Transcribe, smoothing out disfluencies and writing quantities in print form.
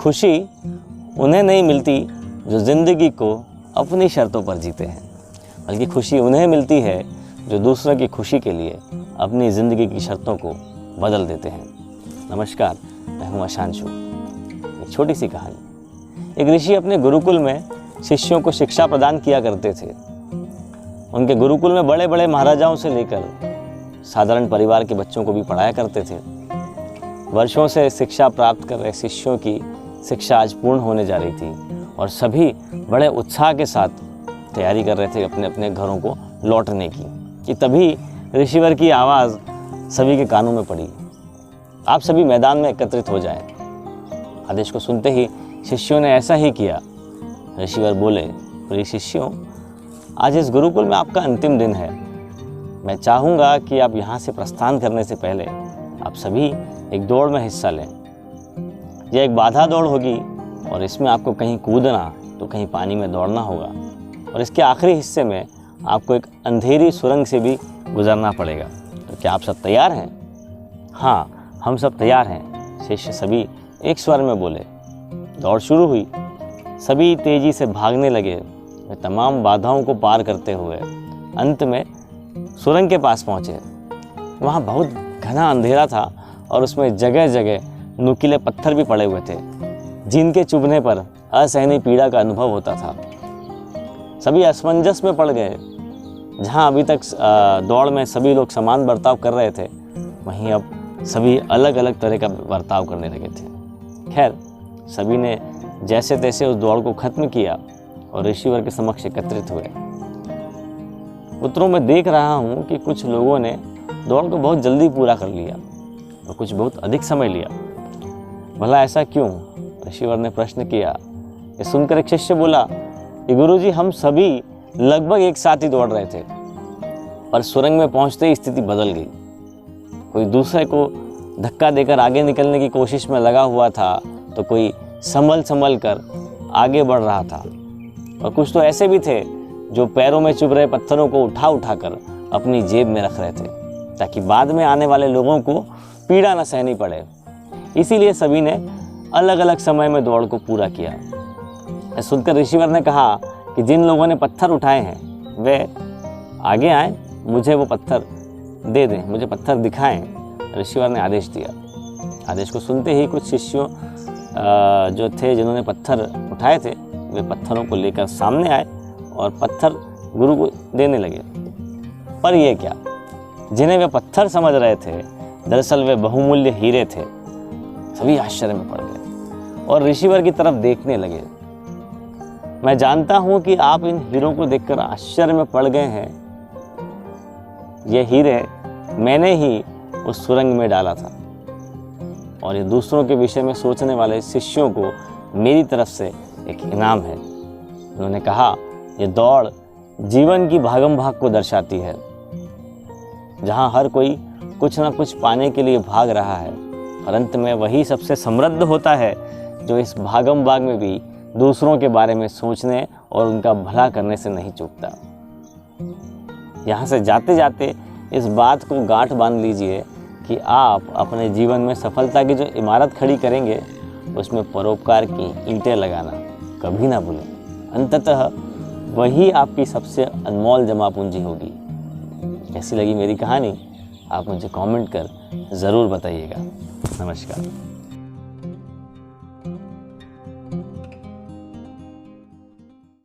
खुशी उन्हें नहीं मिलती जो ज़िंदगी को अपनी शर्तों पर जीते हैं, बल्कि खुशी उन्हें मिलती है जो दूसरों की खुशी के लिए अपनी ज़िंदगी की शर्तों को बदल देते हैं। नमस्कार, मैं हूँ आशांशु। एक छोटी सी कहानी। एक ऋषि अपने गुरुकुल में शिष्यों को शिक्षा प्रदान किया करते थे। उनके गुरुकुल में बड़े बड़े महाराजाओं से लेकर साधारण परिवार के बच्चों को भी पढ़ाया करते थे। वर्षों से शिक्षा प्राप्त कर रहे शिष्यों की शिक्षा आज पूर्ण होने जा रही थी और सभी बड़े उत्साह के साथ तैयारी कर रहे थे अपने अपने घरों को लौटने की, कि तभी ऋषिवर की आवाज़ सभी के कानों में पड़ी, आप सभी मैदान में एकत्रित हो जाएं। आदेश को सुनते ही शिष्यों ने ऐसा ही किया। ऋषिवर बोले, प्रिय शिष्यों, आज इस गुरुकुल में आपका अंतिम दिन है। मैं चाहूँगा कि आप यहाँ से प्रस्थान करने से पहले आप सभी एक दौड़ में हिस्सा लें। यह एक बाधा दौड़ होगी और इसमें आपको कहीं कूदना तो कहीं पानी में दौड़ना होगा, और इसके आखिरी हिस्से में आपको एक अंधेरी सुरंग से भी गुजरना पड़ेगा। तो क्या आप सब तैयार हैं? हाँ, हम सब तैयार हैं, शिष्य सभी एक स्वर में बोले। दौड़ शुरू हुई। सभी तेजी से भागने लगे। वे तमाम बाधाओं को पार करते हुए अंत में सुरंग के पास पहुँचे। वहाँ बहुत घना अंधेरा था और उसमें जगह जगह नुकीले पत्थर भी पड़े हुए थे, जिनके चुभने पर असहनीय पीड़ा का अनुभव होता था। सभी असमंजस में पड़ गए। जहाँ अभी तक दौड़ में सभी लोग समान बर्ताव कर रहे थे, वहीं अब सभी अलग अलग तरह का बर्ताव करने लगे थे। खैर, सभी ने जैसे तैसे उस दौड़ को खत्म किया और ऋषिवर के समक्ष एकत्रित हुए। पुत्रों, मैं देख रहा हूँ कि कुछ लोगों ने दौड़ को बहुत जल्दी पूरा कर लिया और कुछ बहुत अधिक समय लिया। भला ऐसा क्यों? ऋषिवर ने प्रश्न किया। ये सुनकर एक शिष्य बोला कि गुरुजी, हम सभी लगभग एक साथ ही दौड़ रहे थे, पर सुरंग में पहुंचते ही स्थिति बदल गई। कोई दूसरे को धक्का देकर आगे निकलने की कोशिश में लगा हुआ था, तो कोई संभल कर आगे बढ़ रहा था, और कुछ तो ऐसे भी थे जो पैरों में चुभ रहे पत्थरों को उठा कर अपनी जेब में रख रहे थे, ताकि बाद में आने वाले लोगों को पीड़ा न सहनी पड़े। इसीलिए सभी ने अलग अलग समय में दौड़ को पूरा किया। सुनकर ऋषिवर ने कहा कि जिन लोगों ने पत्थर उठाए हैं वे आगे आए, मुझे वो पत्थर दे दें, मुझे पत्थर दिखाएं। ऋषिवर ने आदेश दिया। आदेश को सुनते ही कुछ शिष्यों जो थे जिन्होंने पत्थर उठाए थे, वे पत्थरों को लेकर सामने आए और पत्थर गुरु को देने लगे। पर ये क्या, जिन्हें वे पत्थर समझ रहे थे, दरअसल वे बहुमूल्य हीरे थे। सभी आश्चर्य में पड़ गए और ऋषिवर की तरफ देखने लगे। मैं जानता हूं कि आप इन हीरों को देखकर आश्चर्य में पड़ गए हैं। ये हीरे मैंने ही उस सुरंग में डाला था, और ये दूसरों के विषय में सोचने वाले शिष्यों को मेरी तरफ से एक इनाम है। उन्होंने कहा, ये दौड़ जीवन की भागम भाग को दर्शाती है, जहां हर कोई कुछ ना कुछ पाने के लिए भाग रहा है, और अंत में वही सबसे समृद्ध होता है जो इस भागम भाग में भी दूसरों के बारे में सोचने और उनका भला करने से नहीं चूकता। यहाँ से जाते जाते इस बात को गांठ बांध लीजिए कि आप अपने जीवन में सफलता की जो इमारत खड़ी करेंगे, उसमें परोपकार की ईंटें लगाना कभी ना भूलें। अंततः वही आपकी सबसे अनमोल जमा पूंजी होगी। कैसी लगी मेरी कहानी? आप मुझे कमेंट कर ज़रूर बताइएगा। नमस्कार।